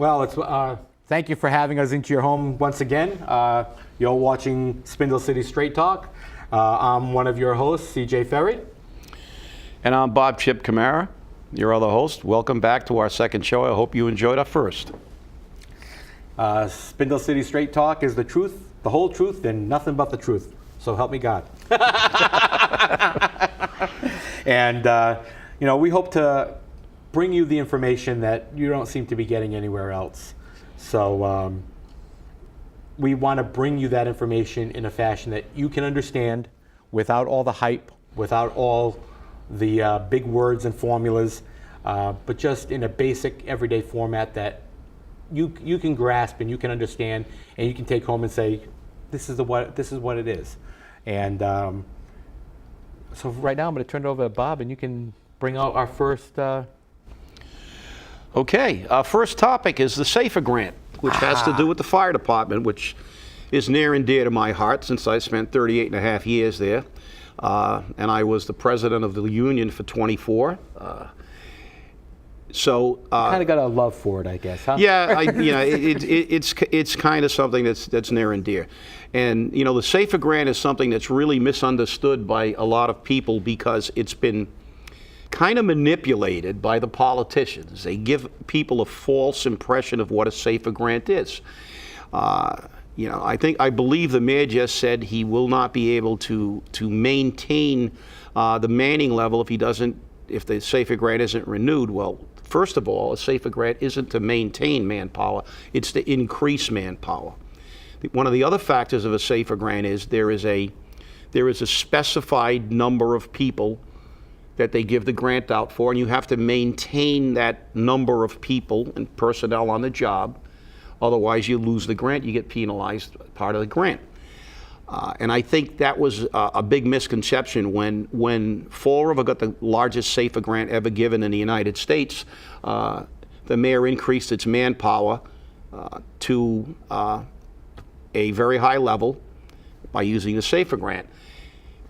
Well, thank you for having us into your home once again. You're watching Spindle City Straight Talk. I'm one of your hosts, S.A.F.E.R. And I'm Bob Chip Camara, your other host. Welcome back to our second show. I hope you enjoyed our first. Spindle City Straight Talk is the truth, the whole truth, and nothing but the truth. So help me God. And, we hope to bring you the information that you don't seem to be getting anywhere else. So we want to bring you that information in a fashion that you can understand without all the hype, without all the big words and formulas, but just in a basic everyday format that you can grasp and you can understand and you can take home and say, this is what it is. And so right now I'm going to turn it over to Bob, and you can bring out our first. Okay, our first topic is the S.A.F.E.R grant, which has to do with the fire department, which is near and dear to my heart since I spent 38 and a half years there. And I was the president of the union for 24. So kind of got a love for it, I guess, huh? Yeah, it's kind of something that's near and dear. And the S.A.F.E.R grant is something that's really misunderstood by a lot of people because it's been kind of manipulated by the politicians. They give people a false impression of what a S.A.F.E.R grant is. I believe the mayor just said he will not be able to maintain the manning level if the S.A.F.E.R grant isn't renewed. Well, first of all, a S.A.F.E.R grant isn't to maintain manpower, it's to increase manpower. One of the other factors of a S.A.F.E.R grant is there is a specified number of people that they give the grant out for, and you have to maintain that number of people and personnel on the job. Otherwise, you lose the grant, you get penalized part of the grant. And I think that was a big misconception when Fall River got the largest S.A.F.E.R grant ever given in the United States. The mayor increased its manpower to a very high level by using the S.A.F.E.R grant.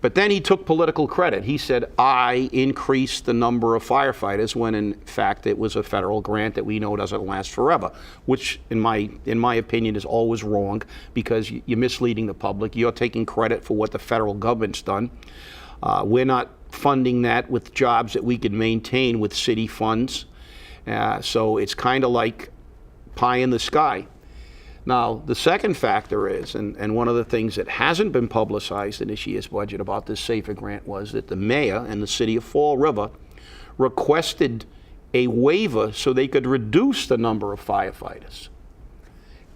But then he took political credit. He said, I increased the number of firefighters when in fact it was a federal grant that we know doesn't last forever, which in my opinion is always wrong because you're misleading the public. You're taking credit for what the federal government's done. We're not funding that with jobs that we can maintain with city funds. So it's kind of like pie in the sky. Now, the second factor is, and one of the things that hasn't been publicized in this year's budget about this S.A.F.E.R grant was that the mayor and the city of Fall River requested a waiver so they could reduce the number of firefighters.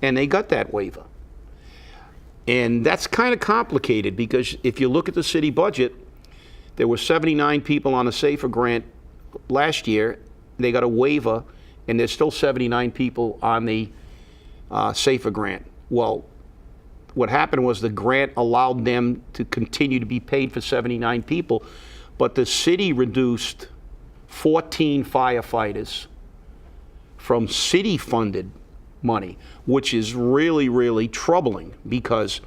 And they got that waiver. And that's kind of complicated because if you look at the city budget, there were 79 people on the S.A.F.E.R grant last year. They got a waiver, and there's still 79 people on the S.A.F.E.R grant. Well, what happened was the grant allowed them to continue to be paid for 79 people, but the city reduced 14 firefighters from city-funded money, which is really, really troubling because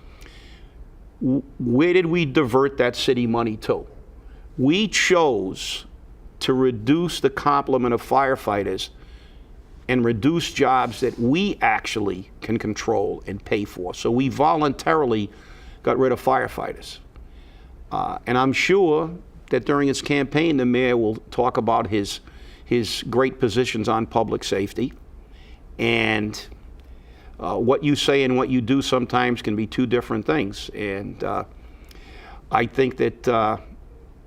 where did we divert that city money to? We chose to reduce the complement of firefighters and reduce jobs that we actually can control and pay for. So we voluntarily got rid of firefighters. And I'm sure that during his campaign, the mayor will talk about his great positions on public safety. And what you say and what you do sometimes can be two different things. And I think that,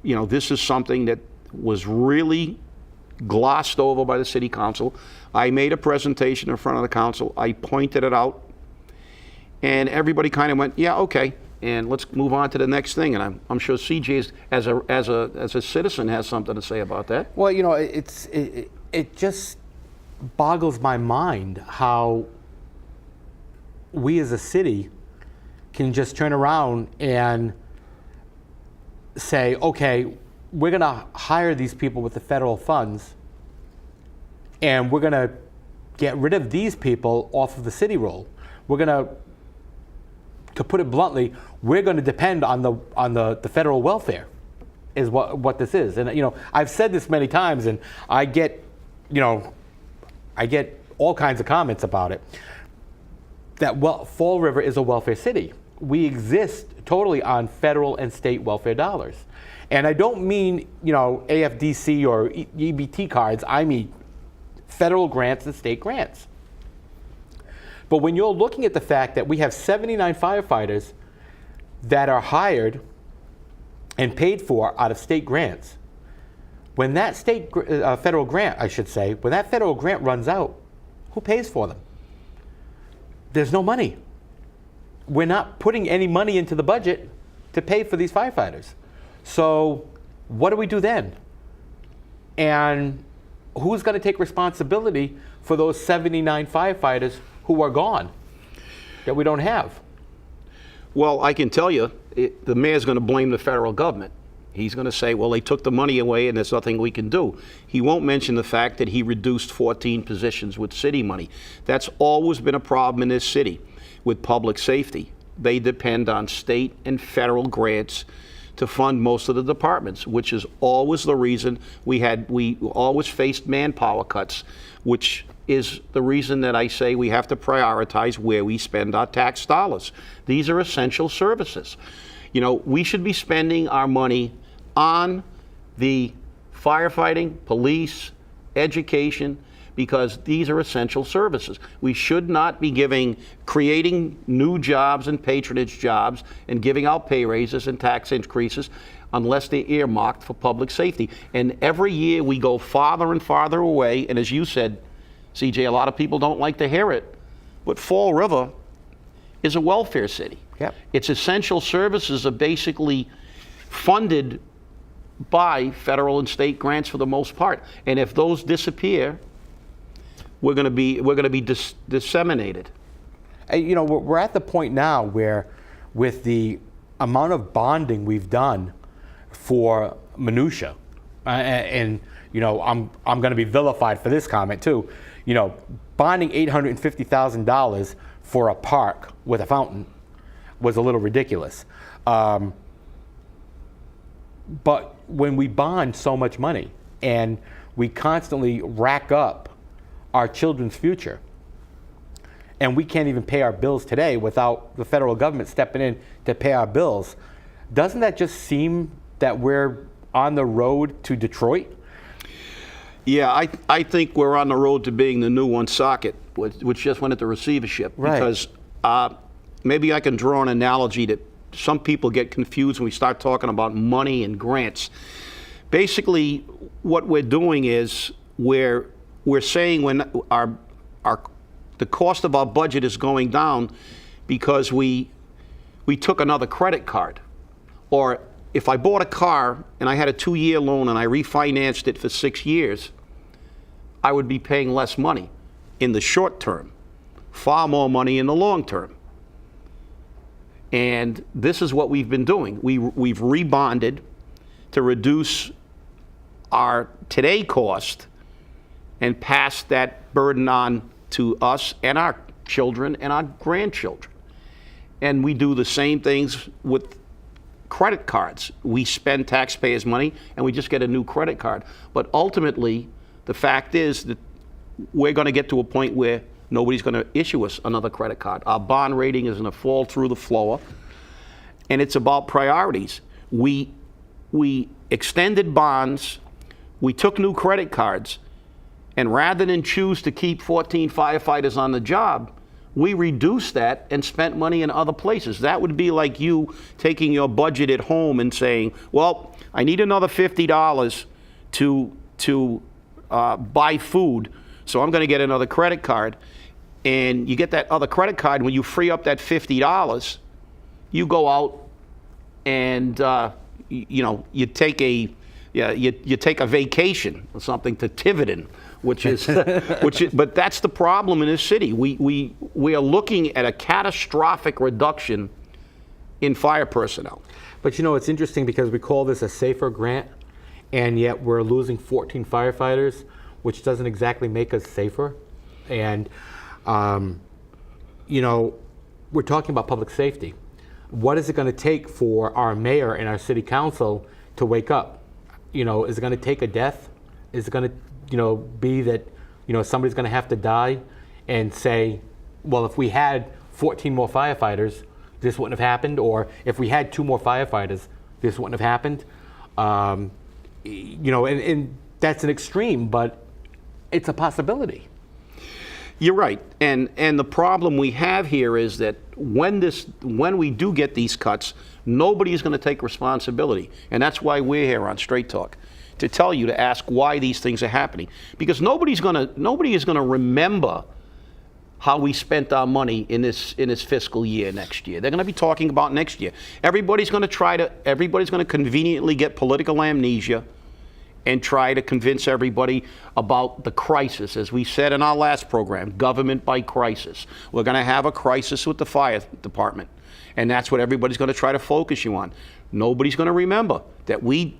this is something that was really glossed over by the city council. I made a presentation in front of the council. I pointed it out, and everybody kind of went, "Yeah, okay," and let's move on to the next thing. And I'm sure CJ, as a citizen, has something to say about that. Well, it just boggles my mind how we as a city can just turn around and say, "Okay, we're going to hire these people with the federal funds, and we're going to get rid of these people off of the city roll. We're going to put it bluntly, we're going to depend on the federal welfare," is what this is. And I've said this many times, and I get all kinds of comments about it. That Fall River is a welfare city. We exist totally on federal and state welfare dollars. And I don't mean, AFDC or EBT cards. I mean federal grants and state grants. But when you're looking at the fact that we have 79 firefighters that are hired and paid for out of state grants, when that federal grant, I should say, when that federal grant runs out, who pays for them? There's no money. We're not putting any money into the budget to pay for these firefighters. So what do we do then? And who's going to take responsibility for those 79 firefighters who are gone that we don't have? Well, I can tell you, the mayor's going to blame the federal government. He's going to say, well, they took the money away and there's nothing we can do. He won't mention the fact that he reduced 14 positions with city money. That's always been a problem in this city with public safety. They depend on state and federal grants to fund most of the departments, which is always the reason we always faced manpower cuts, which is the reason that I say we have to prioritize where we spend our tax dollars. These are essential services. We should be spending our money on the firefighting, police, education, because these are essential services. We should not be creating new jobs and patronage jobs and giving out pay raises and tax increases unless they're earmarked for public safety. And every year we go farther and farther away, and as you said, CJ, a lot of people don't like to hear it, but Fall River is a welfare city. Yep. Its essential services are basically funded by federal and state grants for the most part. And if those disappear, we're going to be disseminated. We're at the point now where, with the amount of bonding we've done for minutia, and I'm going to be vilified for this comment too. Bonding $850,000 for a park with a fountain was a little ridiculous. But when we bond so much money and we constantly rack up our children's future, and we can't even pay our bills today without the federal government stepping in to pay our bills, doesn't that just seem that we're on the road to Detroit? Yeah, I think we're on the road to being the new Woonsocket, which just went into receivership. Right. Because maybe I can draw an analogy that some people get confused when we start talking about money and grants. Basically, what we're doing is we're saying when the cost of our budget is going down because we took another credit card. Or if I bought a car and I had a 2-year loan and I refinanced it for 6 years, I would be paying less money in the short term, far more money in the long term. And this is what we've been doing. We've rebonded to reduce our today cost and pass that burden on to us and our children and our grandchildren. And we do the same things with credit cards. We spend taxpayers' money and we just get a new credit card. But ultimately, the fact is that we're going to get to a point where nobody's going to issue us another credit card. Our bond rating is going to fall through the floor, and it's about priorities. We extended bonds, we took new credit cards, and rather than choose to keep 14 firefighters on the job, we reduced that and spent money in other places. That would be like you taking your budget at home and saying, well, I need another $50 to buy food, so I'm going to get another credit card. And you get that other credit card, and when you free up that $50, you go out and you take a vacation or something to Tiverton, but that's the problem in this city. We are looking at a catastrophic reduction in fire personnel. But it's interesting because we call this a S.A.F.E.R grant, and yet we're losing 14 firefighters, which doesn't exactly make us safer. And we're talking about public safety. What is it going to take for our mayor and our city council to wake up? Is it going to take a death? Is it going to, be that somebody's going to have to die and say, well, if we had 14 more firefighters, this wouldn't have happened, or if we had 2 more firefighters, this wouldn't have happened. And that's an extreme, but it's a possibility. You're right, and the problem we have here is that when we do get these cuts, nobody is going to take responsibility, and that's why we're here on Straight Talk, to tell you, to ask why these things are happening, because nobody is going to remember how we spent our money in this fiscal year next year. They're going to be talking about next year. Everybody's going to conveniently get political amnesia and try to convince everybody about the crisis. As we said in our last program, government by crisis. We're going to have a crisis with the fire department, and that's what everybody's going to try to focus you on. Nobody's going to remember that we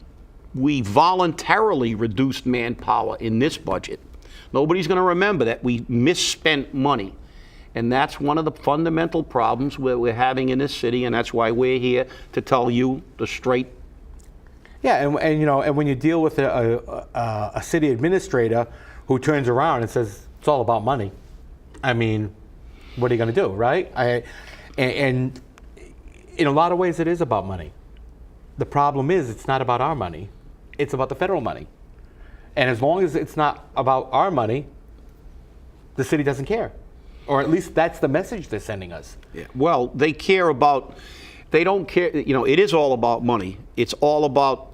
voluntarily reduced manpower in this budget. Nobody's going to remember that we misspent money. And that's one of the fundamental problems we're having in this city, and that's why we're here to tell you the straight. Yeah, and when you deal with a city administrator who turns around and says it's all about money, I mean, what are you going to do, right? And in a lot of ways, it is about money. The problem is it's not about our money; it's about the federal money. And as long as it's not about our money, the city doesn't care, or at least that's the message they're sending us. Yeah. Well, they don't care. It is all about money. It's all about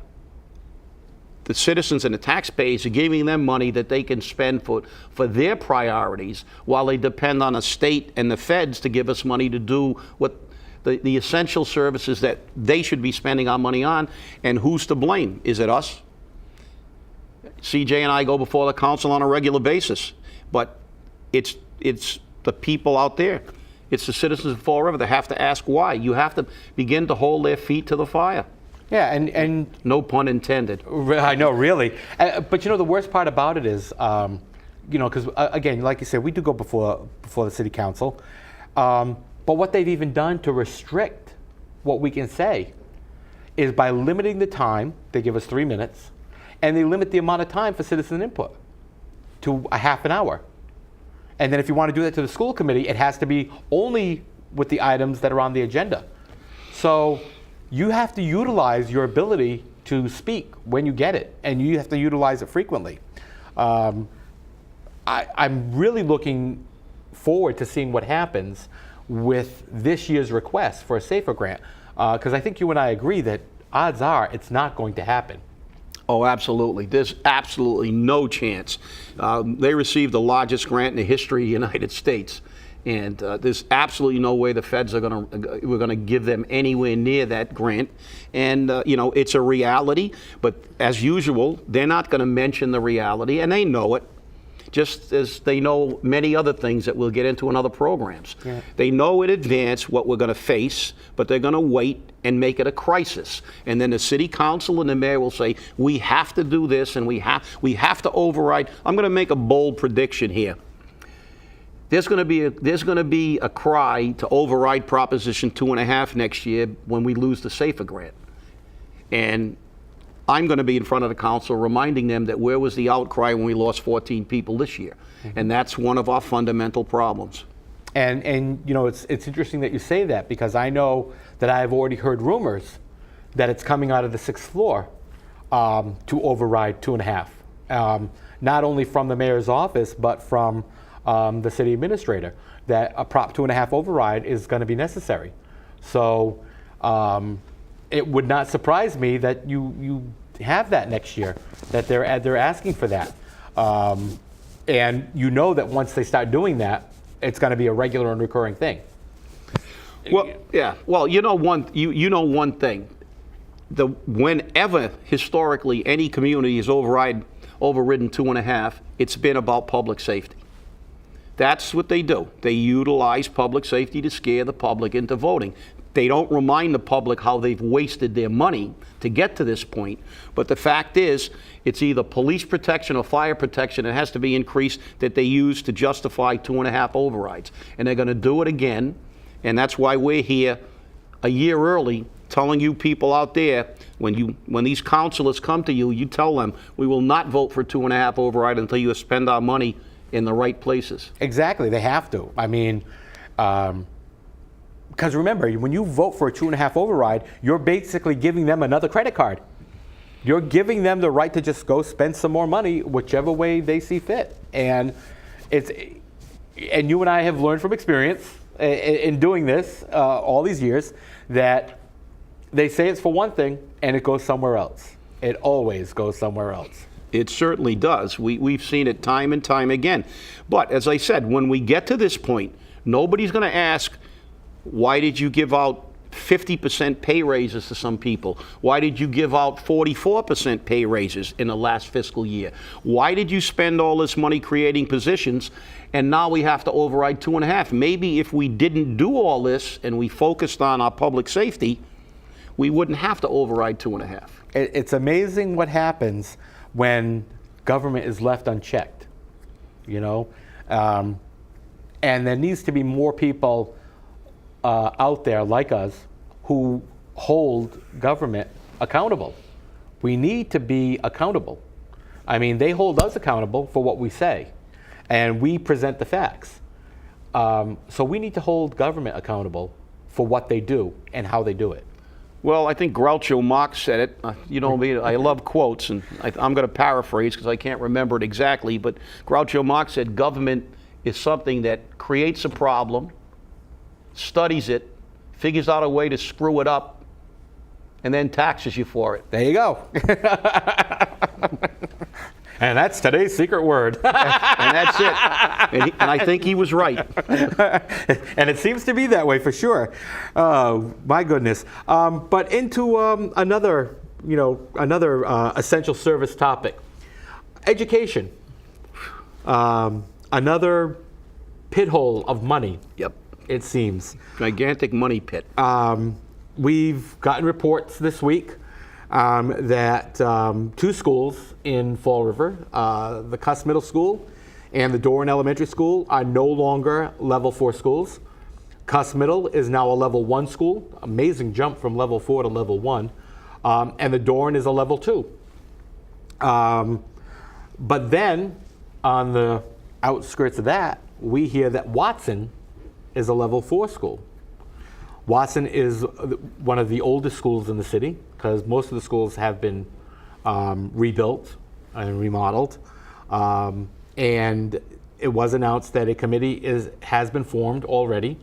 the citizens and the taxpayers are giving them money that they can spend for their priorities, while they depend on the state and the feds to give us money to do what the essential services that they should be spending our money on. And who's to blame? Is it us? CJ and I go before the council on a regular basis, but it's the people out there. It's the citizens of Fall River that have to ask why. You have to begin to hold their feet to the fire. Yeah, and no pun intended. I know, really. But the worst part about it is, because again, like you said, we do go before the city council. But what they've even done to restrict what we can say is by limiting the time. They give us 3 minutes, and they limit the amount of time for citizen input to a half an hour. And then if you want to do that to the school committee, it has to be only with the items that are on the agenda. So you have to utilize your ability to speak when you get it, and you have to utilize it frequently. I'm really looking forward to seeing what happens with this year's request for a S.A.F.E.R grant, because I think you and I agree that odds are it's not going to happen. Oh, absolutely. There's absolutely no chance. They received the largest grant in the history of the United States. And there's absolutely no way the feds we're going to give them anywhere near that grant. And, it's a reality. But as usual, they're not going to mention the reality, and they know it, just as they know many other things that we'll get into in other programs. Yeah. They know in advance what we're going to face, but they're going to wait and make it a crisis. And then the city council and the mayor will say, we have to do this, and we have to override. I'm going to make a bold prediction here. There's going to be a cry to override Proposition 2.5 next year when we lose the S.A.F.E.R grant. And I'm going to be in front of the council reminding them that where was the outcry when we lost 14 people this year? Mm-hmm. And that's one of our fundamental problems. And it's interesting that you say that, because I know that I've already heard rumors that it's coming out of the 6th floor to override 2.5. Not only from the mayor's office, but from the city administrator, that a Prop 2.5 override is going to be necessary. So it would not surprise me that you have that next year, that they're asking for that. And that once they start doing that, it's going to be a regular and recurring thing. Well, yeah. Well, one thing. Whenever historically any community has overridden 2.5, it's been about public safety. That's what they do. They utilize public safety to scare the public into voting. They don't remind the public how they've wasted their money to get to this point. But the fact is, it's either police protection or fire protection that has to be increased that they use to justify 2.5 overrides. And they're going to do it again. And that's why we're here a year early telling you people out there, when these councilors come to you, you tell them, we will not vote for 2.5 override until you spend our money in the right places. Exactly, they have to. I mean, because remember, when you vote for a 2.5 override, you're basically giving them another credit card. You're giving them the right to just go spend some more money whichever way they see fit. And you and I have learned from experience in doing this all these years that they say it's for one thing and it goes somewhere else. It always goes somewhere else. It certainly does. We've seen it time and time again. But as I said, when we get to this point, nobody's going to ask, why did you give out 50% pay raises to some people? Why did you give out 44% pay raises in the last fiscal year? Why did you spend all this money creating positions and now we have to override 2.5? Maybe if we didn't do all this and we focused on our public safety, we wouldn't have to override 2.5. It's amazing what happens when government is left unchecked, you know? And there needs to be more people out there like us who hold government accountable. We need to be accountable. I mean, they hold us accountable for what we say, and we present the facts. So we need to hold government accountable for what they do and how they do it. Well, I think Groucho Marx said it. You know me, I love quotes, and I'm going to paraphrase because I can't remember it exactly, but Groucho Marx said government is something that creates a problem, studies it, figures out a way to screw it up, and then taxes you for it. There you go. And that's today's secret word. And that's it. And I think he was right. And it seems to be that way for sure. My goodness. But into another essential service topic. Education. Another pit hole of money. Yep. It seems. Gigantic money pit. We've gotten reports this week that 2 schools in Fall River, the Cuss Middle School and the Doran Elementary School, are no longer level 4 schools. Cuss Middle is now a level 1 school, amazing jump from level 4 to level 1, and the Doran is a level 2. But then on the outskirts of that, we hear that Watson is a level 4 school. Watson is one of the oldest schools in the city because most of the schools have been rebuilt and remodeled. And it was announced that a committee has been formed already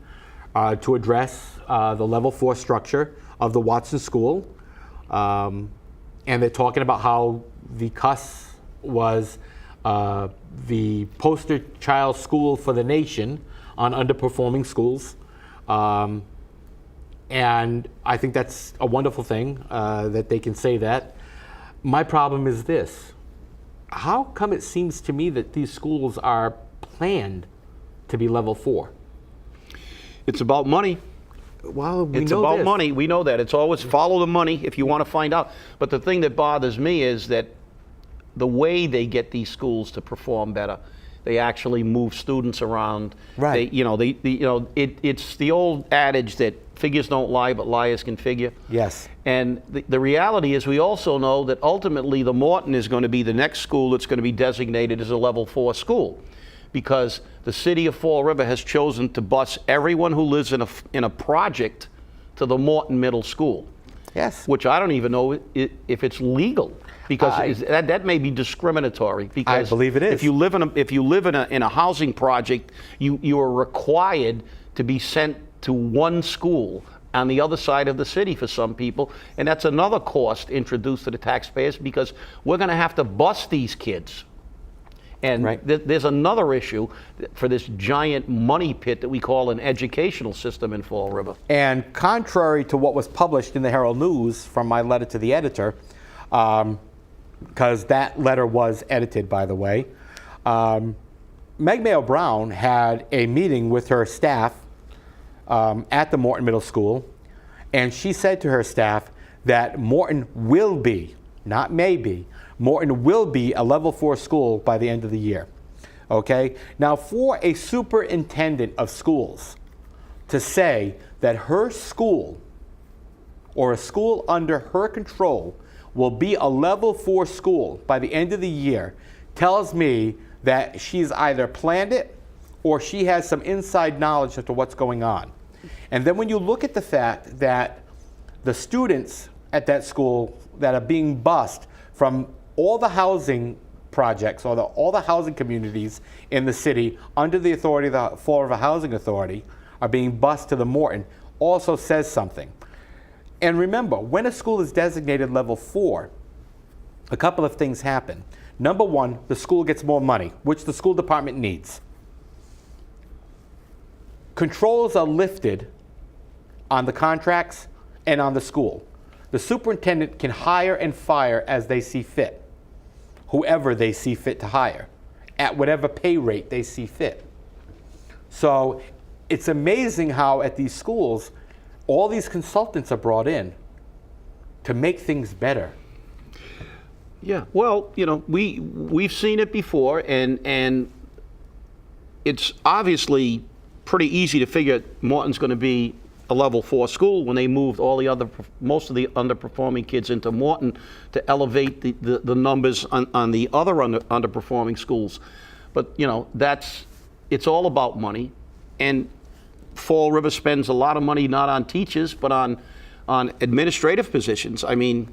to address the level 4 structure of the Watson School. And they're talking about how the Cuss was the poster child school for the nation on underperforming schools. And I think that's a wonderful thing that they can say that. My problem is this. How come it seems to me that these schools are planned to be level 4? It's about money. Well, It's about money. We know that. It's always follow the money if you want to find out. But the thing that bothers me is that the way they get these schools to perform better, they actually move students around. Right. It's the old adage that figures don't lie, but liars can figure. Yes. And the reality is we also know that ultimately the Morton is going to be the next school that's going to be designated as a level 4 school because the city of Fall River has chosen to bus everyone who lives in a project to the Morton Middle School. Yes. Which I don't even know if it's legal. Because that may be discriminatory. Because I believe it is. If you live in a housing project, you are required to be sent to one school on the other side of the city for some people, and that's another cost introduced to the taxpayers because we're going to have to bus these kids. And right. There's another issue for this giant money pit that we call an educational system in Fall River. And contrary to what was published in the Herald News from my letter to the editor, because that letter was edited, by the way, Meg Mayo Brown had a meeting with her staff at the Morton Middle School, and she said to her staff that Morton will be, not maybe, Morton will be a level 4 school by the end of the year. Okay? Now, for a superintendent of schools to say that her school or a school under her control will be a level 4 school by the end of the year tells me that she's either planned it or she has some inside knowledge as to what's going on. And then when you look at the fact that the students at that school that are being bused from all the housing projects or all the housing communities in the city under the authority of the Fall River Housing Authority are being bused to the Morton, also says something. And remember, when a school is designated level 4, a couple of things happen. Number one, the school gets more money, which the school department needs. Controls are lifted on the contracts and on the school. The superintendent can hire and fire as they see fit, whoever they see fit to hire, at whatever pay rate they see fit. So it's amazing how at these schools, all these consultants are brought in to make things better. Yeah, well, we've seen it before, and it's obviously pretty easy to figure Morton's going to be a level 4 school when they moved most of the underperforming kids into Morton to elevate the numbers on the other underperforming schools. But it's all about money, and Fall River spends a lot of money not on teachers but on administrative positions. I mean,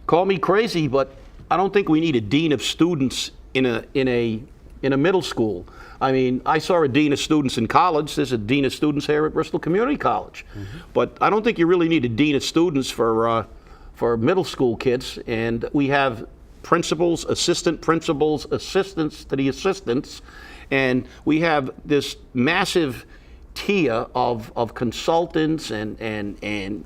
call me crazy, but I don't think we need a dean of students in a middle school. I mean, I saw a dean of students in college. There's a dean of students here at Bristol Community College. Mm-hmm. But I don't think you really need a dean of students for middle school kids. And we have principals, assistant principals, assistants to the assistants. And we have this massive tier of consultants and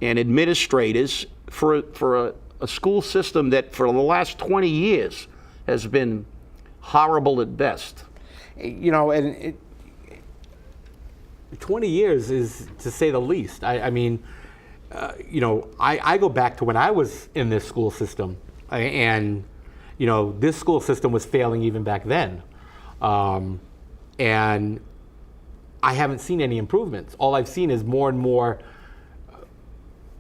administrators for a school system that for the last 20 years has been horrible at best. And 20 years is, to say the least. I mean, I go back to when I was in this school system, and, this school system was failing even back then. And I haven't seen any improvements. All I've seen is more and more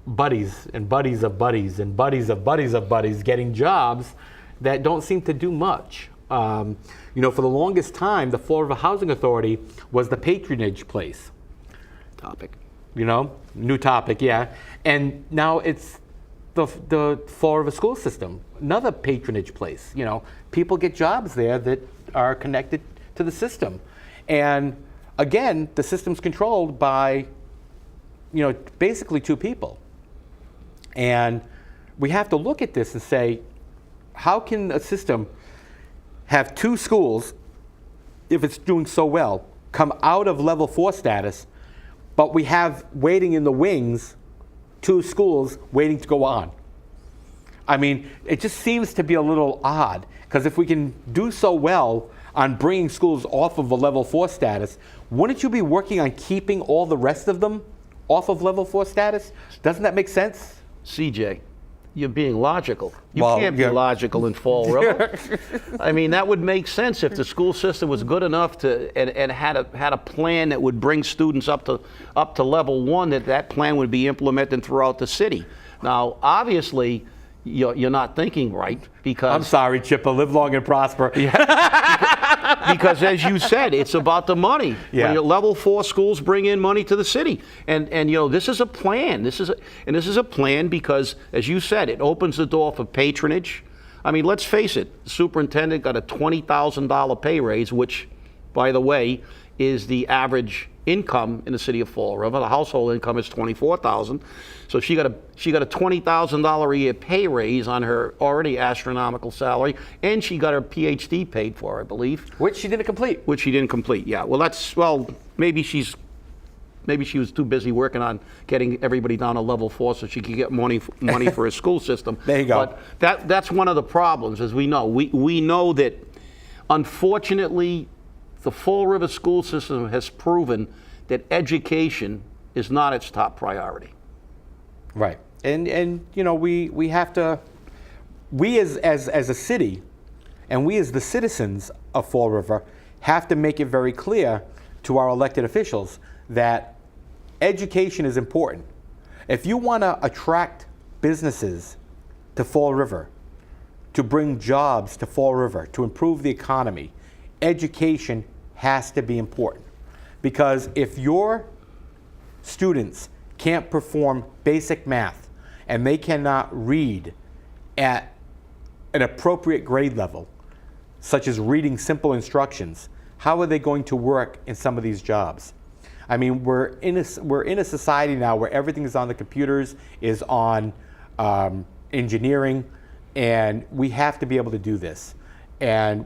buddies and buddies of buddies and buddies of buddies of buddies getting jobs that don't seem to do much. For the longest time, the Fall River Housing Authority was the patronage place. Topic. New topic, yeah. And now it's the Fall River school system, another patronage place. People get jobs there that are connected to the system. And again, the system's controlled by, basically 2 people. And we have to look at this and say, how can a system have 2 schools, if it's doing so well, come out of level 4 status, but we have waiting in the wings 2 schools waiting to go on? I mean, it just seems to be a little odd, because if we can do so well on bringing schools off of a level 4 status, wouldn't you be working on keeping all the rest of them off of level 4 status? Doesn't that make sense? CJ, you're being logical. You can't be logical in Fall River. I mean, that would make sense if the school system was good enough to and had a plan that would bring students up to level 1. That plan would be implemented throughout the city. Now, obviously, you're not thinking right, because I'm sorry, Chippa. Live long and prosper. Because as you said, it's about the money. Yeah. When level 4 schools bring in money to the city, and this is a plan. This is a plan because, as you said, it opens the door for patronage. I mean, let's face it. The superintendent got a $20,000 pay raise, which, by the way, is the average income in the city of Fall River. The household income is $24,000. So she got a $20,000 a year pay raise on her already astronomical salary, and she got her PhD paid for, I believe. Which she didn't complete. Yeah. Well, maybe she was too busy working on getting everybody down to level 4 so she could get money for her school system. There you go. But that's one of the problems, as we know. We know that, unfortunately, the Fall River school system has proven that education is not its top priority. Right. And we have to, we as a city, and we as the citizens of Fall River have to make it very clear to our elected officials that education is important. If you want to attract businesses to Fall River, to bring jobs to Fall River, to improve the economy, education has to be important. Because if your students can't perform basic math and they cannot read at an appropriate grade level, such as reading simple instructions, how are they going to work in some of these jobs? I mean, we're in a society now where everything is on the computers, is on engineering, and we have to be able to do this. And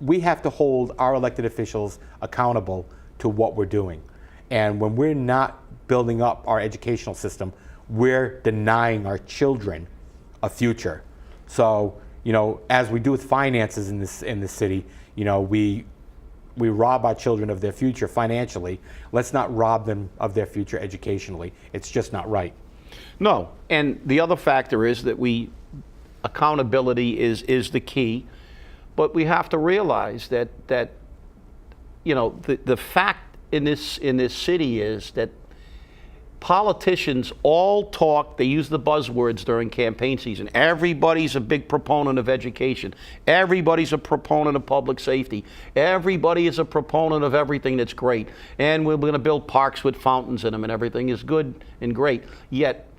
we have to hold our elected officials accountable to what we're doing. And when we're not building up our educational system, we're denying our children a future. So, as we do with finances in this city, we rob our children of their future financially. Let's not rob them of their future educationally. It's just not right. No, and the other factor is that accountability is the key, but we have to realize that the fact in this city is that politicians all talk, they use the buzzwords during campaign season. Everybody's a big proponent of education. Everybody's a proponent of public safety. Everybody is a proponent of everything that's great. And we're going to build parks with fountains in them and everything is good and great. Yet,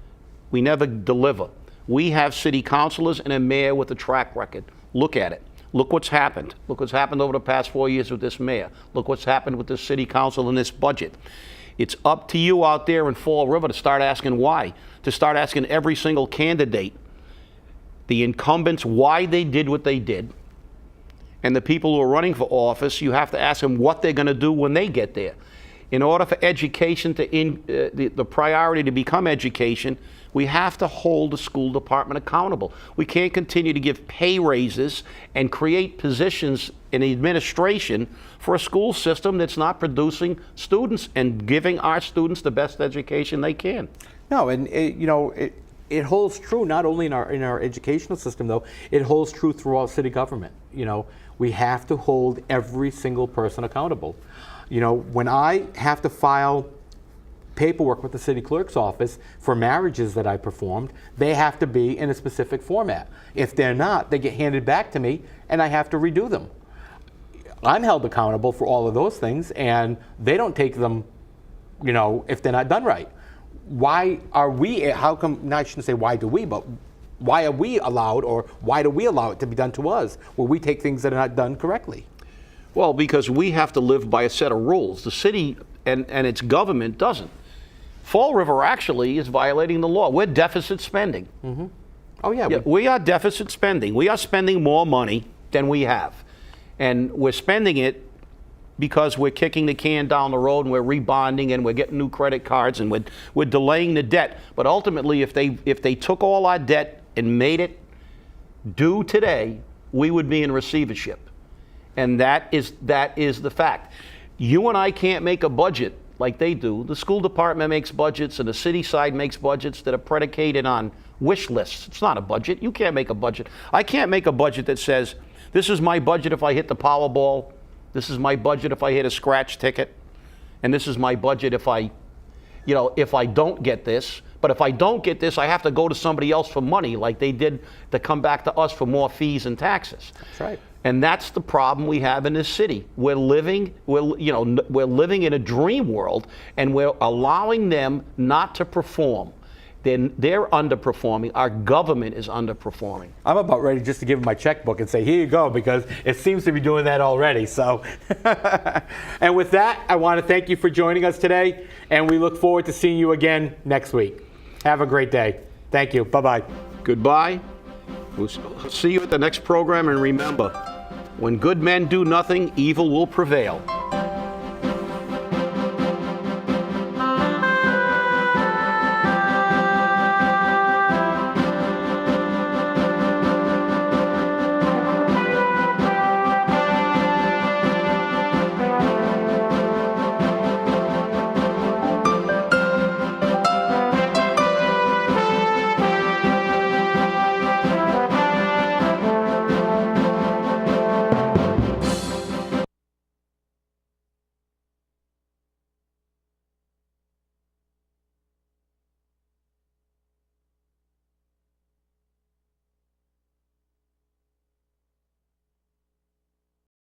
we never deliver. We have city councilors and a mayor with a track record. Look at it. Look what's happened. Look what's happened over the past 4 years with this mayor. Look what's happened with this city council and this budget. It's up to you out there in Fall River to start asking why, to start asking every single candidate, the incumbents, why they did what they did, and the people who are running for office, you have to ask them what they're going to do when they get there. In order for education the priority to become education, we have to hold the school department accountable. We can't continue to give pay raises and create positions in the administration for a school system that's not producing students and giving our students the best education they can. No, and it holds true not only in our educational system, though. It holds true throughout city government. We have to hold every single person accountable. When I have to file paperwork with the city clerk's office for marriages that I performed, they have to be in a specific format. If they're not, they get handed back to me and I have to redo them. I'm held accountable for all of those things, and they don't take them, if they're not done right. Why are we, how come, I shouldn't say why do we, but why are we allowed, or why do we allow it to be done to us where we take things that are not done correctly? Well, because we have to live by a set of rules. The city and its government doesn't. Fall River actually is violating the law. We're deficit spending. Mm-hmm. Oh, yeah. We are deficit spending. We are spending more money than we have. And we're spending it because we're kicking the can down the road and we're rebonding and we're getting new credit cards and we're delaying the debt. But ultimately, if they took all our debt and made it due today, we would be in receivership. And that is the fact. You and I can't make a budget like they do. The school department makes budgets and the city side makes budgets that are predicated on wish lists. It's not a budget. You can't make a budget. I can't make a budget that says, this is my budget if I hit the Powerball, this is my budget if I hit a scratch ticket, and this is my budget if I don't get this. But if I don't get this, I have to go to somebody else for money like they did to come back to us for more fees and taxes. That's right. And that's the problem we have in this city. We're living in a dream world, and we're allowing them not to perform. They're underperforming. Our government is underperforming. I'm about ready just to give them my checkbook and say, here you go, because it seems to be doing that already. So, and with that, I want to thank you for joining us today, and we look forward to seeing you again next week. Have a great day. Thank you. Bye-bye. Goodbye. We'll see you at the next program, and remember, when good men do nothing, evil will prevail.